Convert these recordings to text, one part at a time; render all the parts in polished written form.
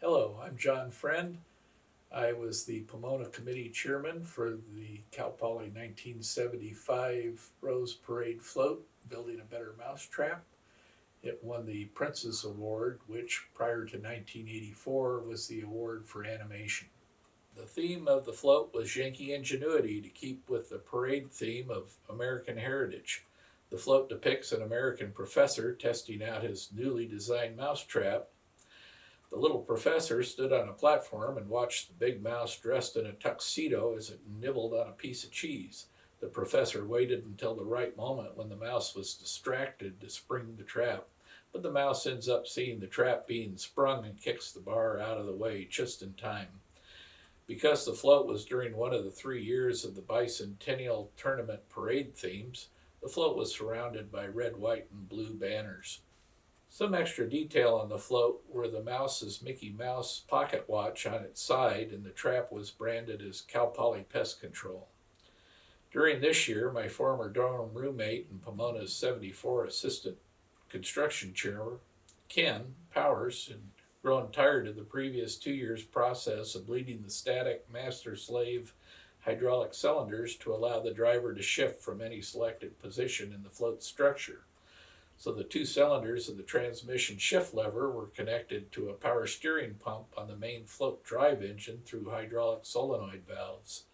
Hello, I'm John Friend. I was the Pomona Committee Chairman for the Cal Poly 1975 Rose Parade Float, Building a Better Mousetrap. It won the Princess Award, which prior to 1984 was the award for animation. The theme of the float was Yankee ingenuity to keep with the parade theme of American heritage. The float depicts an American professor testing out his newly designed mousetrap. The little professor stood on a platform and watched the big mouse dressed in a tuxedo as it nibbled on a piece of cheese. The professor waited until the right moment when the mouse was distracted to spring the trap, but the mouse ends up seeing the trap being sprung and kicks the bar out of the way just in time. Because the float was during one of the 3 years of the bicentennial tournament parade themes, the float was surrounded by red, white, and blue banners. Some extra detail on the float were the mouse's Mickey Mouse pocket watch on its side, and the trap was branded as Cal Poly Pest Control. During this year, my former dorm roommate and Pomona's 74 assistant construction chair, Ken Powers, had grown tired of the previous 2 years' process of bleeding the static master-slave hydraulic cylinders to allow the driver to shift from any selected position in the float structure. So the 2 cylinders of the transmission shift lever were connected to a power steering pump on the main float drive engine through hydraulic solenoid valves.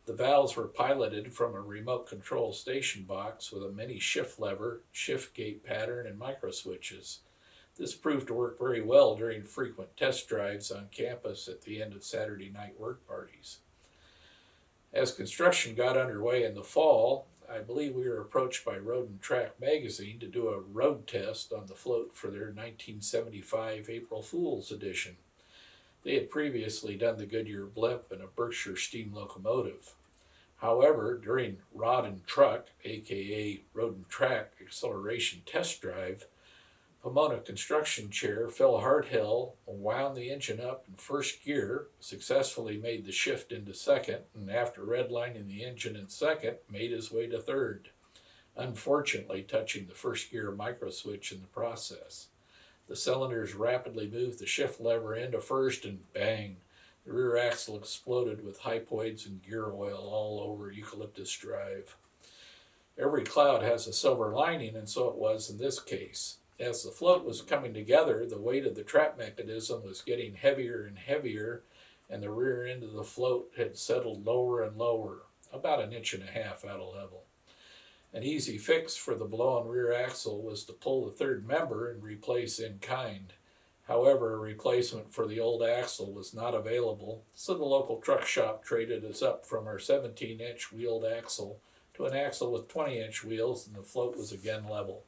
The valves were piloted from a remote control station box with a mini shift lever, shift gate pattern, and micro switches. This proved to work very well during frequent test drives on campus at the end of Saturday night work parties. As construction got underway in the fall, I believe we were approached by Road and Track magazine to do a road test on the float for their 1975 April Fool's edition. They had previously done the Goodyear blimp and a Berkshire steam locomotive. However, during Rod and Truck, aka Road and Track acceleration test drive, Pomona Construction Chair Phil Harthill wound the engine up in first gear, successfully made the shift into second, and after redlining the engine in second, made his way to third, unfortunately touching the first gear micro switch in the process. The cylinders rapidly moved the shift lever into first, and bang, the rear axle exploded with hypoids and gear oil all over Eucalyptus Drive. Every cloud has a silver lining, and so it was in this case. As the float was coming together, the weight of the trap mechanism was getting heavier and heavier, and the rear end of the float had settled lower and lower, about 1.5 inches out of level. An easy fix for the blown rear axle was to pull the third member and replace in kind. However, a replacement for the old axle was not available, so the local truck shop traded us up from our 17-inch wheeled axle to an axle with 20-inch wheels, and the float was again level.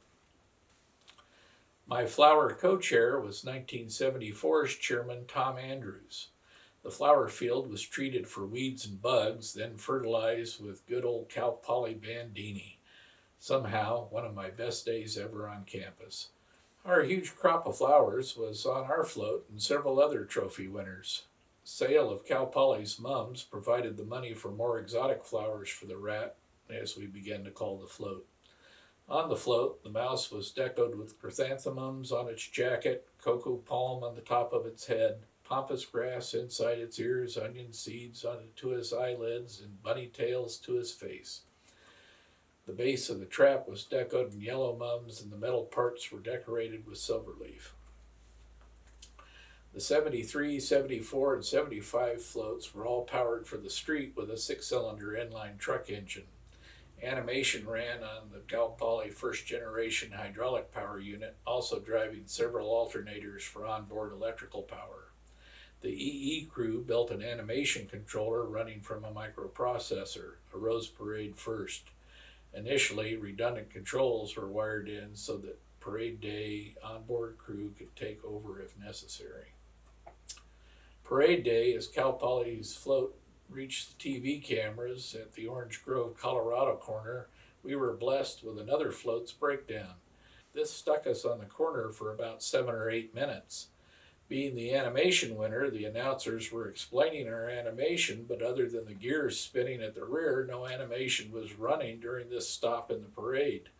My flower co-chair was 1974's chairman Tom Andrews. The flower field was treated for weeds and bugs, then fertilized with good old Cal Poly Bandini. Somehow, one of my best days ever on campus. Our huge crop of flowers was on our float and several other trophy winners. Sale of Cal Poly's mums provided the money for more exotic flowers for the rat, as we began to call the float. On the float, the mouse was decorated with chrysanthemums on its jacket, cocoa palm on the top of its head, pampas grass inside its ears, onion seeds onto his eyelids, and bunny tails to his face. The base of the trap was decorated in yellow mums, and the metal parts were decorated with silver leaf. The 73, 74, and 75 floats were all powered for the street with a 6-cylinder inline truck engine. Animation ran on the Cal Poly first-generation hydraulic power unit, also driving several alternators for onboard electrical power. The EE crew built an animation controller running from a microprocessor, a Rose Parade first. Initially, redundant controls were wired in so that parade day onboard crew could take over if necessary. Parade day, as Cal Poly's float reached the TV cameras at the Orange Grove, Colorado corner, we were blessed with another float's breakdown. This stuck us on the corner for about 7 or 8 minutes. Being the animation winner, the announcers were explaining our animation, but other than the gears spinning at the rear, no animation was running during this stop in the parade.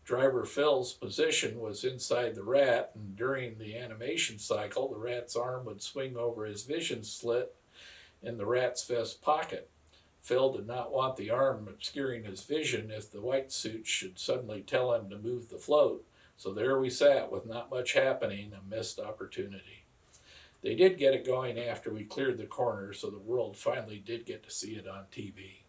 Driver Phil's position was inside the rat, and during the animation cycle, the rat's arm would swing over his vision slit in the rat's vest pocket. Phil did not want the arm obscuring his vision if the white suit should suddenly tell him to move the float, so there we sat with not much happening, a missed opportunity. They did get it going after we cleared the corner, so the world finally did get to see it on TV.